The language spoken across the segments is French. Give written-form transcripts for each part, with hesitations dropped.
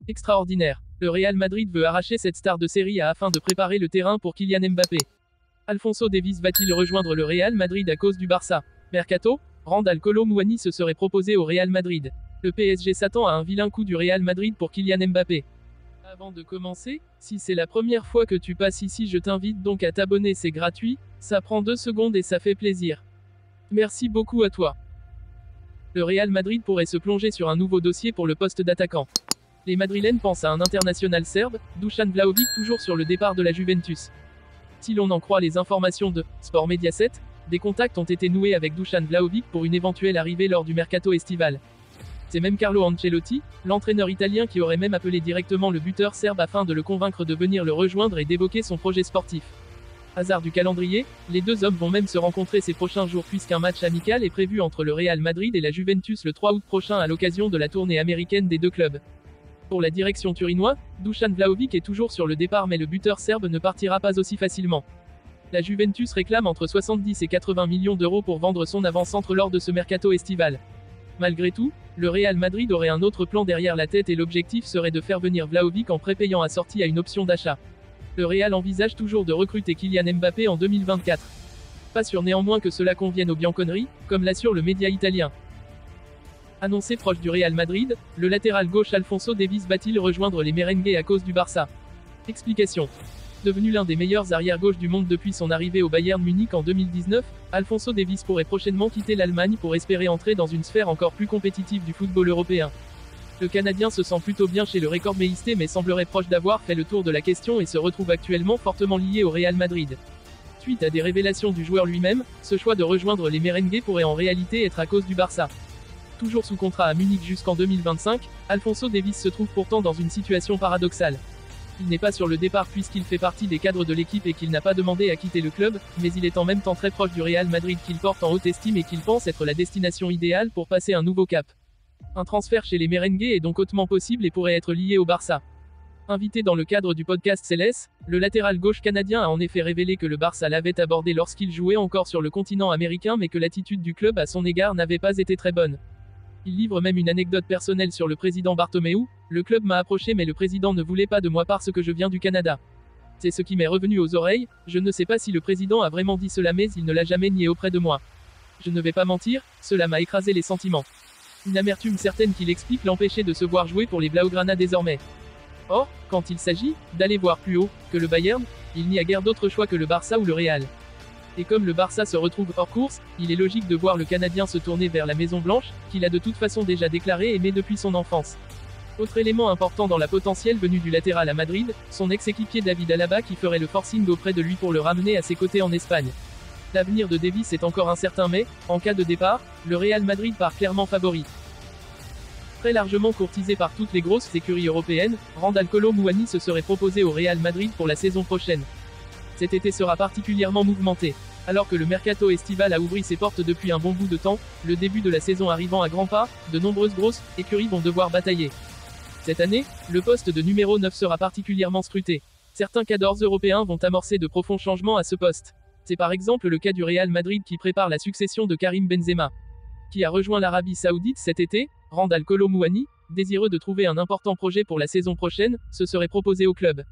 Extraordinaire. Le Real Madrid veut arracher cette star de Serie A afin de préparer le terrain pour Kylian Mbappé. Alphonso Davies va-t-il rejoindre le Real Madrid à cause du Barça? Mercato, Randal Kolo Muani se serait proposé au Real Madrid. Le PSG s'attend à un vilain coup du Real Madrid pour Kylian Mbappé. Avant de commencer, si c'est la première fois que tu passes ici, je t'invite donc à t'abonner, c'est gratuit, ça prend 2 secondes et ça fait plaisir. Merci beaucoup à toi. Le Real Madrid pourrait se plonger sur un nouveau dossier pour le poste d'attaquant. Les Madrilènes pensent à un international serbe, Dusan Vlahovic, toujours sur le départ de la Juventus. Si l'on en croit les informations de Sport Mediaset, des contacts ont été noués avec Dusan Vlahovic pour une éventuelle arrivée lors du mercato estival. C'est même Carlo Ancelotti, l'entraîneur italien, qui aurait même appelé directement le buteur serbe afin de le convaincre de venir le rejoindre et d'évoquer son projet sportif. Hasard du calendrier, les deux hommes vont même se rencontrer ces prochains jours puisqu'un match amical est prévu entre le Real Madrid et la Juventus le 3 août prochain à l'occasion de la tournée américaine des deux clubs. Pour la direction turinoise, Dusan Vlahovic est toujours sur le départ, mais le buteur serbe ne partira pas aussi facilement. La Juventus réclame entre 70 et 80 millions d'euros pour vendre son avant-centre lors de ce mercato estival. Malgré tout, le Real Madrid aurait un autre plan derrière la tête et l'objectif serait de faire venir Vlahovic en prépayant assorti à une option d'achat. Le Real envisage toujours de recruter Kylian Mbappé en 2024. Pas sûr néanmoins que cela convienne aux bianconeri, comme l'assure le média italien. Annoncé proche du Real Madrid, le latéral gauche Alphonso Davies va-t-il rejoindre les merengues à cause du Barça? Explication. Devenu l'un des meilleurs arrière-gauche du monde depuis son arrivée au Bayern Munich en 2019, Alphonso Davies pourrait prochainement quitter l'Allemagne pour espérer entrer dans une sphère encore plus compétitive du football européen. Le Canadien se sent plutôt bien chez le recordméiste mais semblerait proche d'avoir fait le tour de la question et se retrouve actuellement fortement lié au Real Madrid. Suite à des révélations du joueur lui-même, ce choix de rejoindre les merengues pourrait en réalité être à cause du Barça. Toujours sous contrat à Munich jusqu'en 2025, Alphonso Davies se trouve pourtant dans une situation paradoxale. Il n'est pas sur le départ puisqu'il fait partie des cadres de l'équipe et qu'il n'a pas demandé à quitter le club, mais il est en même temps très proche du Real Madrid qu'il porte en haute estime et qu'il pense être la destination idéale pour passer un nouveau cap. Un transfert chez les merengues est donc hautement possible et pourrait être lié au Barça. Invité dans le cadre du podcast Céleste, le latéral gauche canadien a en effet révélé que le Barça l'avait abordé lorsqu'il jouait encore sur le continent américain mais que l'attitude du club à son égard n'avait pas été très bonne. Il livre même une anecdote personnelle sur le président Bartomeu. Le club m'a approché mais le président ne voulait pas de moi parce que je viens du Canada. C'est ce qui m'est revenu aux oreilles, je ne sais pas si le président a vraiment dit cela mais il ne l'a jamais nié auprès de moi. Je ne vais pas mentir, cela m'a écrasé les sentiments. Une amertume certaine qu'il explique l'empêcher de se voir jouer pour les Blaugrana désormais. Or, quand il s'agit d'aller voir plus haut que le Bayern, il n'y a guère d'autre choix que le Barça ou le Real. Et comme le Barça se retrouve hors course, il est logique de voir le Canadien se tourner vers la Maison Blanche, qu'il a de toute façon déjà déclaré aimer depuis son enfance. Autre élément important dans la potentielle venue du latéral à Madrid, son ex-équipier David Alaba qui ferait le forcing auprès de lui pour le ramener à ses côtés en Espagne. L'avenir de Davies est encore incertain mais, en cas de départ, le Real Madrid part clairement favori. Très largement courtisé par toutes les grosses écuries européennes, Randal Kolo Muani se serait proposé au Real Madrid pour la saison prochaine. Cet été sera particulièrement mouvementé. Alors que le mercato estival a ouvert ses portes depuis un bon bout de temps, le début de la saison arrivant à grands pas, de nombreuses grosses écuries vont devoir batailler. Cette année, le poste de numéro 9 sera particulièrement scruté. Certains cadors européens vont amorcer de profonds changements à ce poste. C'est par exemple le cas du Real Madrid qui prépare la succession de Karim Benzema. Qui a rejoint l'Arabie Saoudite cet été, Randal Kolo Muani, désireux de trouver un important projet pour la saison prochaine, se serait proposé au club.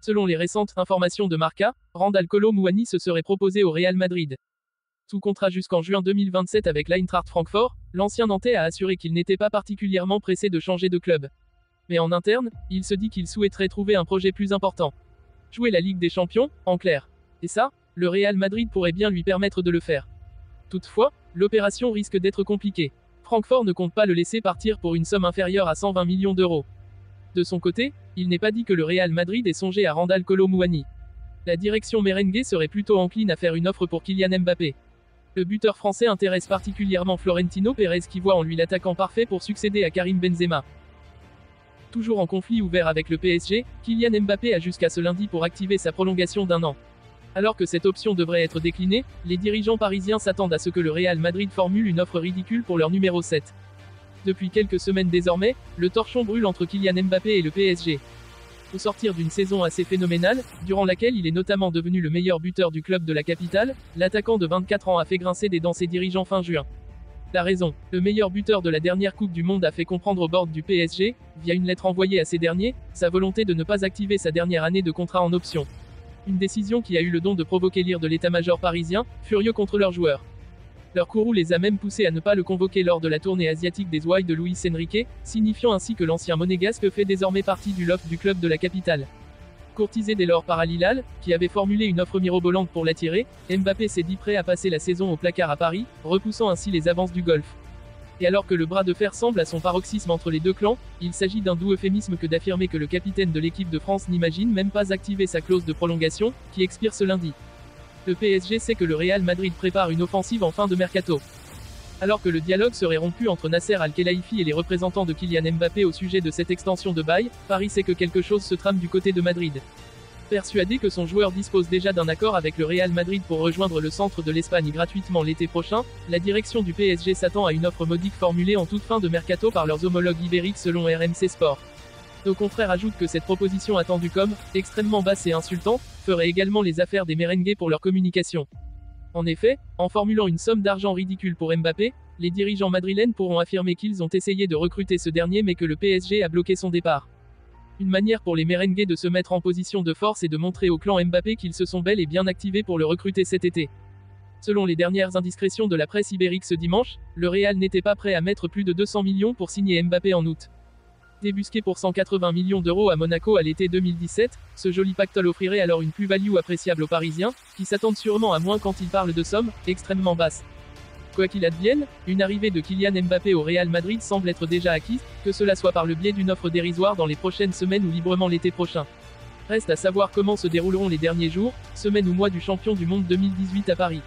Selon les récentes informations de Marca, Randal Kolo Muani se serait proposé au Real Madrid. Sous contrat jusqu'en juin 2027 avec l'Eintracht Francfort, l'ancien Nantais a assuré qu'il n'était pas particulièrement pressé de changer de club. Mais en interne, il se dit qu'il souhaiterait trouver un projet plus important. Jouer la Ligue des Champions, en clair. Et ça, le Real Madrid pourrait bien lui permettre de le faire. Toutefois, l'opération risque d'être compliquée. Francfort ne compte pas le laisser partir pour une somme inférieure à 120 millions d'euros. De son côté, il n'est pas dit que le Real Madrid ait songé à Randal Kolo Muani. La direction merengue serait plutôt encline à faire une offre pour Kylian Mbappé. Le buteur français intéresse particulièrement Florentino Pérez qui voit en lui l'attaquant parfait pour succéder à Karim Benzema. Toujours en conflit ouvert avec le PSG, Kylian Mbappé a jusqu'à ce lundi pour activer sa prolongation d'1 an. Alors que cette option devrait être déclinée, les dirigeants parisiens s'attendent à ce que le Real Madrid formule une offre ridicule pour leur numéro 7. Depuis quelques semaines désormais, le torchon brûle entre Kylian Mbappé et le PSG. Au sortir d'une saison assez phénoménale, durant laquelle il est notamment devenu le meilleur buteur du club de la capitale, l'attaquant de 24 ans a fait grincer des dents ses dirigeants fin juin. La raison, le meilleur buteur de la dernière Coupe du Monde a fait comprendre au board du PSG, via une lettre envoyée à ces derniers, sa volonté de ne pas activer sa dernière année de contrat en option. Une décision qui a eu le don de provoquer l'ire de l'état-major parisien, furieux contre leurs joueurs. Leur courroux les a même poussés à ne pas le convoquer lors de la tournée asiatique des Ouailles de Luis Enrique, signifiant ainsi que l'ancien monégasque fait désormais partie du loft du club de la capitale. Courtisé dès lors par Al Hilal, qui avait formulé une offre mirobolante pour l'attirer, Mbappé s'est dit prêt à passer la saison au placard à Paris, repoussant ainsi les avances du Golfe. Et alors que le bras de fer semble à son paroxysme entre les deux clans, il s'agit d'un doux euphémisme que d'affirmer que le capitaine de l'équipe de France n'imagine même pas activer sa clause de prolongation, qui expire ce lundi. Le PSG sait que le Real Madrid prépare une offensive en fin de mercato. Alors que le dialogue serait rompu entre Nasser Al-Khelaifi et les représentants de Kylian Mbappé au sujet de cette extension de bail, Paris sait que quelque chose se trame du côté de Madrid. Persuadé que son joueur dispose déjà d'un accord avec le Real Madrid pour rejoindre le centre de l'Espagne gratuitement l'été prochain, la direction du PSG s'attend à une offre modique formulée en toute fin de mercato par leurs homologues ibériques selon RMC Sport. Nos confrères ajoutent que cette proposition attendue comme extrêmement basse et insultante ferait également les affaires des merengues pour leur communication. En effet, en formulant une somme d'argent ridicule pour Mbappé, les dirigeants madrilènes pourront affirmer qu'ils ont essayé de recruter ce dernier mais que le PSG a bloqué son départ. Une manière pour les merengues de se mettre en position de force et de montrer au clan Mbappé qu'ils se sont bel et bien activés pour le recruter cet été. Selon les dernières indiscrétions de la presse ibérique ce dimanche, le Real n'était pas prêt à mettre plus de 200 millions pour signer Mbappé en août. Débusqué pour 180 millions d'euros à Monaco à l'été 2017, ce joli pactole offrirait alors une plus-value appréciable aux Parisiens, qui s'attendent sûrement à moins quand ils parlent de sommes extrêmement basses. Quoi qu'il advienne, une arrivée de Kylian Mbappé au Real Madrid semble être déjà acquise, que cela soit par le biais d'une offre dérisoire dans les prochaines semaines ou librement l'été prochain. Reste à savoir comment se dérouleront les derniers jours, semaines ou mois du champion du monde 2018 à Paris.